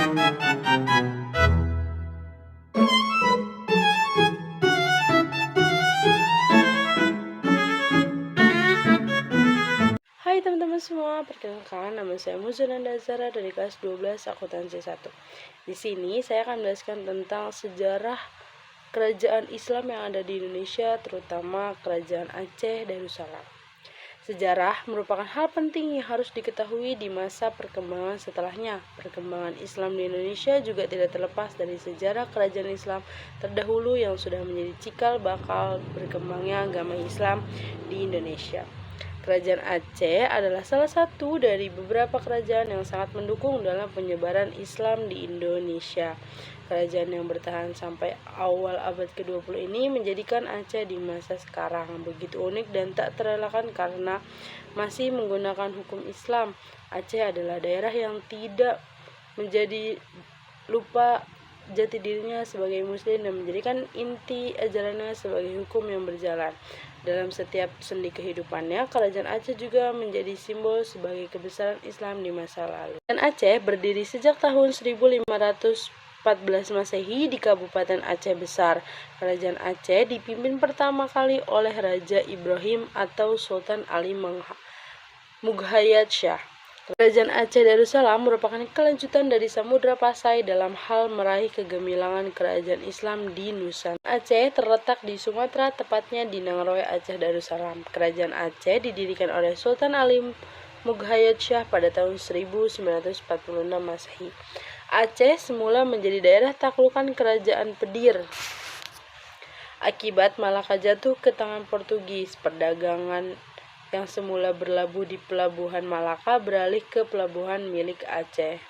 Hai teman-teman semua, perkenalkan nama saya Muzananda Zara dari kelas 12 Akuntansi 1. Di sini saya akan menjelaskan tentang sejarah kerajaan Islam yang ada di Indonesia, terutama kerajaan Aceh Darussalam. Sejarah merupakan hal penting yang harus diketahui di masa perkembangan setelahnya. Perkembangan Islam di Indonesia juga tidak terlepas dari sejarah kerajaan Islam terdahulu yang sudah menjadi cikal bakal berkembangnya agama Islam di Indonesia. Kerajaan Aceh adalah salah satu dari beberapa kerajaan yang sangat mendukung dalam penyebaran Islam di Indonesia. Kerajaan yang bertahan sampai awal abad ke-20 ini menjadikan Aceh di masa sekarang begitu unik dan tak terelakkan karena masih menggunakan hukum Islam. Aceh adalah daerah yang tidak menjadi lupa jati dirinya sebagai muslim dan menjadikan inti ajarannya sebagai hukum yang berjalan. Dalam setiap sendi kehidupannya, kerajaan Aceh juga menjadi simbol sebagai kebesaran Islam di masa lalu. Dan Aceh berdiri sejak tahun 1514 Masehi di Kabupaten Aceh Besar. Kerajaan Aceh dipimpin pertama kali oleh Raja Ibrahim atau Sultan Ali Mughayat Shah. Kerajaan Aceh Darussalam merupakan kelanjutan dari Samudra Pasai dalam hal meraih kegemilangan kerajaan Islam di Nusantara. Aceh terletak di Sumatera, tepatnya di Nangroe, Aceh Darussalam. Kerajaan Aceh didirikan oleh Sultan Ali Mughayat Shah pada tahun 1946 Masehi. Aceh semula menjadi daerah taklukan kerajaan Pedir. Akibat Malaka jatuh ke tangan Portugis, perdagangan yang semula berlabuh di pelabuhan Malaka beralih ke pelabuhan milik Aceh.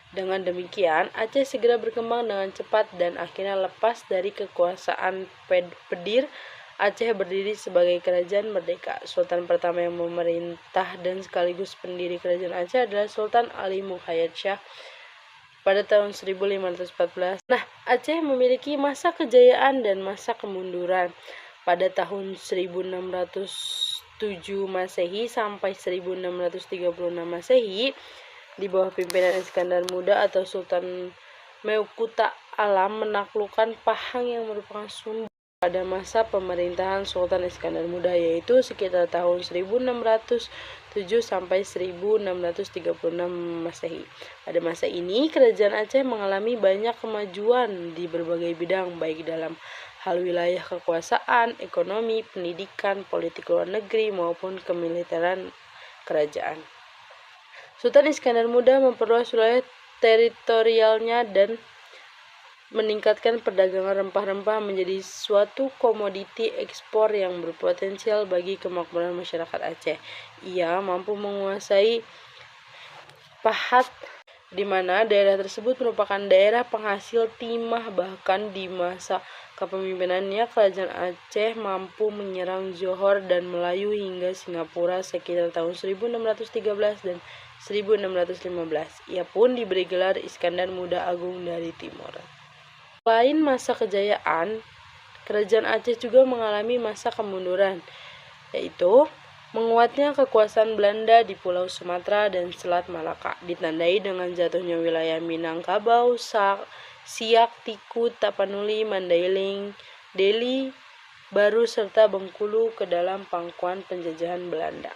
Dengan demikian, Aceh segera berkembang dengan cepat dan akhirnya lepas dari kekuasaan Pedir. Aceh berdiri sebagai kerajaan merdeka. Sultan pertama yang memerintah dan sekaligus pendiri kerajaan Aceh adalah Sultan Ali Mughayat Shah pada tahun 1514. Aceh memiliki masa kejayaan dan masa kemunduran. Pada tahun 1607 Masehi sampai 1636 Masehi, di bawah pimpinan Iskandar Muda atau Sultan Meukuta Alam menaklukkan Pahang yang merupakan sumber pada masa pemerintahan Sultan Iskandar Muda, yaitu sekitar tahun 1607 sampai 1636 Masehi. Pada masa ini, kerajaan Aceh mengalami banyak kemajuan di berbagai bidang, baik dalam hal wilayah kekuasaan, ekonomi, pendidikan, politik luar negeri, maupun kemiliteran kerajaan. Sultan Iskandar Muda memperluas wilayah teritorialnya dan meningkatkan perdagangan rempah-rempah menjadi suatu komoditi ekspor yang berpotensial bagi kemakmuran masyarakat Aceh. Ia mampu menguasai Pahat, di mana daerah tersebut merupakan daerah penghasil timah. Bahkan di masa kepemimpinannya, kerajaan Aceh mampu menyerang Johor dan Melayu hingga Singapura sekitar tahun 1613 dan 1615. Ia pun diberi gelar Iskandar Muda Agung dari Timur. Selain masa kejayaan, kerajaan Aceh juga mengalami masa kemunduran, yaitu menguatnya kekuasaan Belanda di Pulau Sumatera dan Selat Malaka, ditandai dengan jatuhnya wilayah Minangkabau, Siak, Tiku, Tapanuli, Mandailing, Deli, Baru, serta Bengkulu ke dalam pangkuan penjajahan Belanda.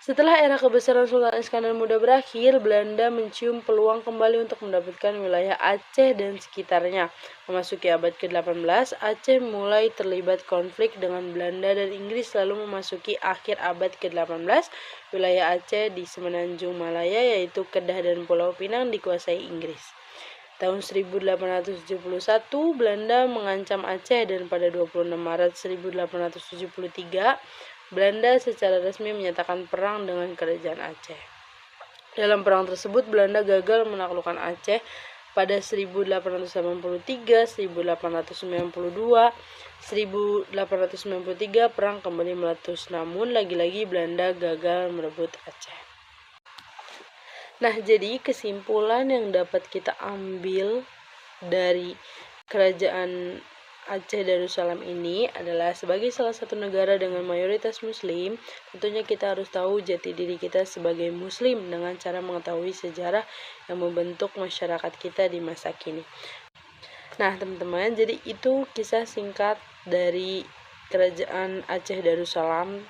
Setelah era kebesaran Sultan Iskandar Muda berakhir, Belanda mencium peluang kembali untuk mendapatkan wilayah Aceh dan sekitarnya. Memasuki abad ke-18, Aceh mulai terlibat konflik dengan Belanda dan Inggris, lalu memasuki akhir abad ke-18, wilayah Aceh di Semenanjung Malaya yaitu Kedah dan Pulau Pinang dikuasai Inggris. Tahun 1871, Belanda mengancam Aceh dan pada 26 Maret 1873, Belanda secara resmi menyatakan perang dengan kerajaan Aceh. Dalam perang tersebut, Belanda gagal menaklukkan Aceh pada 1883, 1892, 1893 perang kembali meletus, namun lagi-lagi Belanda gagal merebut Aceh. Jadi kesimpulan yang dapat kita ambil dari kerajaan Aceh Darussalam ini adalah sebagai salah satu negara dengan mayoritas muslim, tentunya kita harus tahu jati diri kita sebagai muslim dengan cara mengetahui sejarah yang membentuk masyarakat kita di masa kini. Nah, teman-teman, jadi itu kisah singkat dari Kerajaan Aceh Darussalam.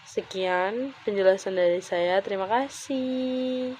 Sekian penjelasan dari saya. Terima kasih.